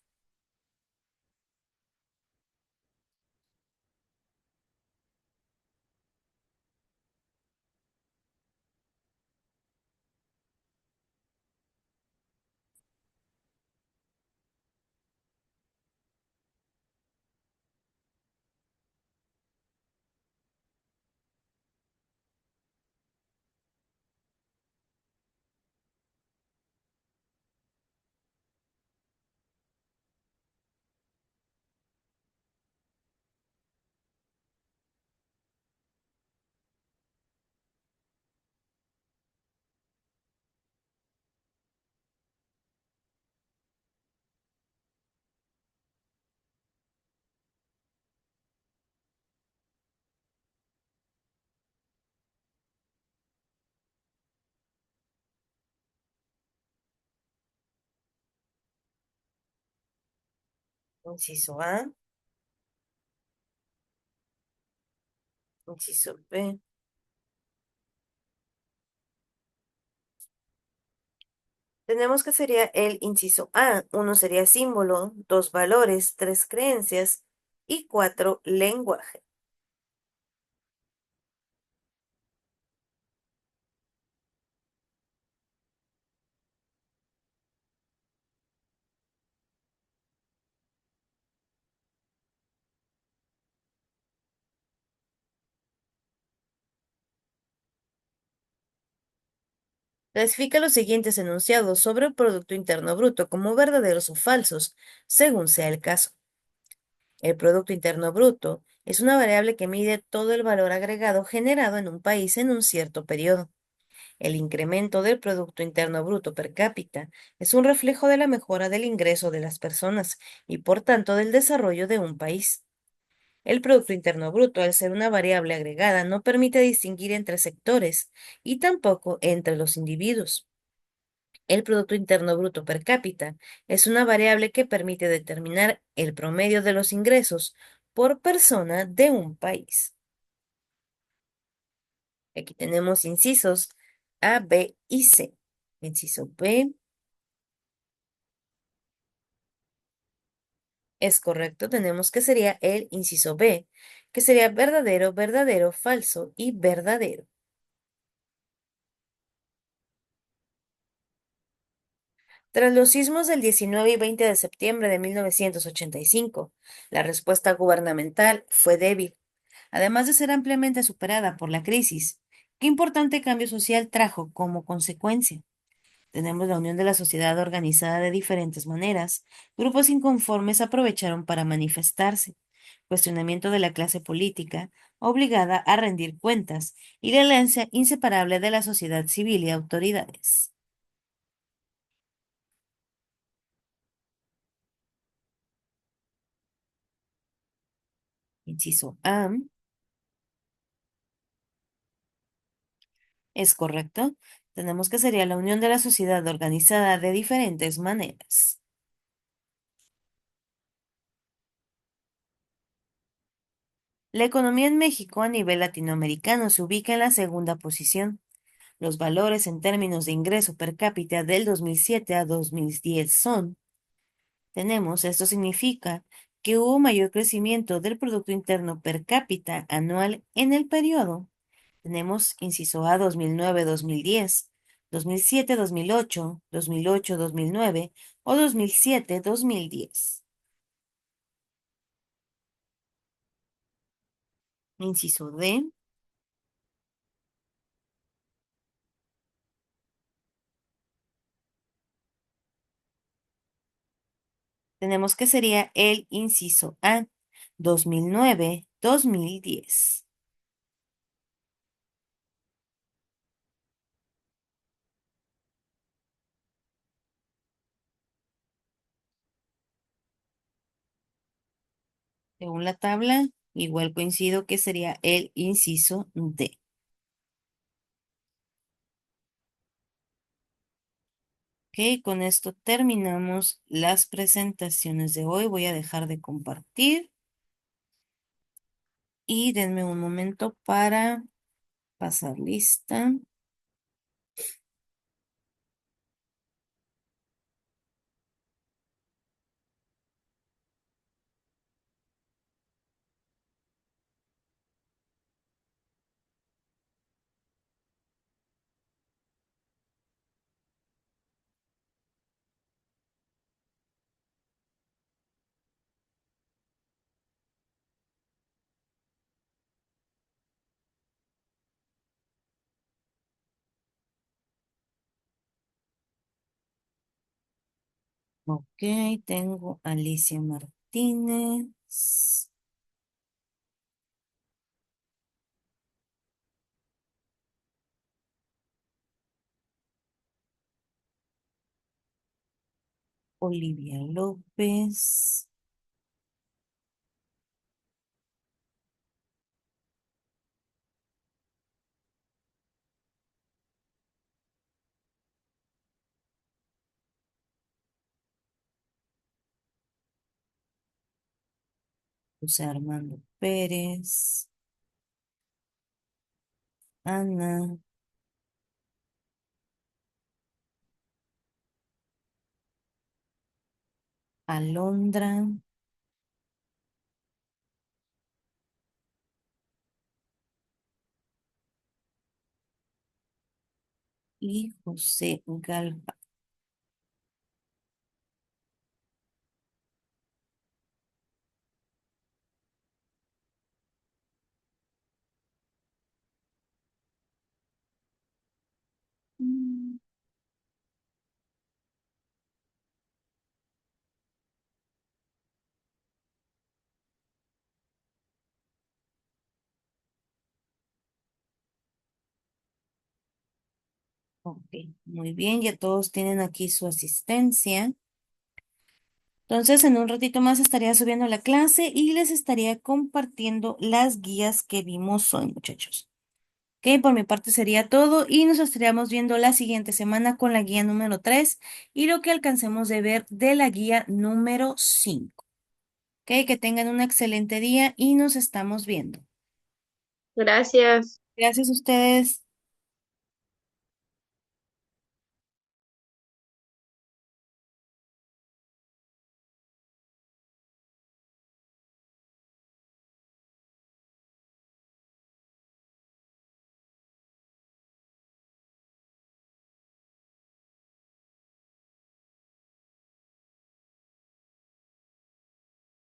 Inciso A, inciso B. Tenemos que sería el inciso A. Uno sería símbolo, dos valores, tres creencias y cuatro lenguaje. Clasifica los siguientes enunciados sobre el Producto Interno Bruto como verdaderos o falsos, según sea el caso. El Producto Interno Bruto es una variable que mide todo el valor agregado generado en un país en un cierto periodo. El incremento del Producto Interno Bruto per cápita es un reflejo de la mejora del ingreso de las personas y, por tanto, del desarrollo de un país. El Producto Interno Bruto, al ser una variable agregada, no permite distinguir entre sectores y tampoco entre los individuos. El Producto Interno Bruto per cápita es una variable que permite determinar el promedio de los ingresos por persona de un país. Aquí tenemos incisos A, B y C. Inciso B es correcto, tenemos que sería el inciso B, que sería verdadero, verdadero, falso y verdadero. Tras los sismos del 19 y 20 de septiembre de 1985, la respuesta gubernamental fue débil, además de ser ampliamente superada por la crisis. ¿Qué importante cambio social trajo como consecuencia? Tenemos la unión de la sociedad organizada de diferentes maneras. Grupos inconformes aprovecharon para manifestarse. Cuestionamiento de la clase política, obligada a rendir cuentas, y la alianza inseparable de la sociedad civil y autoridades. Inciso A. Es correcto. Tenemos que sería la unión de la sociedad organizada de diferentes maneras. La economía en México a nivel latinoamericano se ubica en la segunda posición. Los valores en términos de ingreso per cápita del 2007 a 2010 esto significa que hubo mayor crecimiento del Producto Interno per cápita anual en el periodo. Tenemos inciso A 2009-2010, 2007-2008, 2008-2009 o 2007-2010. Inciso D, tenemos que sería el inciso A 2009-2010. Según la tabla, igual coincido que sería el inciso D. Ok, con esto terminamos las presentaciones de hoy. Voy a dejar de compartir y denme un momento para pasar lista. Ok, tengo Alicia Martínez, Olivia López, José Armando Pérez, Ana, Alondra y José Galva. Mm, Ok, muy bien, ya todos tienen aquí su asistencia. Entonces, en un ratito más estaría subiendo la clase y les estaría compartiendo las guías que vimos hoy, muchachos. Ok, por mi parte sería todo y nos estaríamos viendo la siguiente semana con la guía número 3 y lo que alcancemos de ver de la guía número 5. Ok, que tengan un excelente día y nos estamos viendo. Gracias. Gracias a ustedes.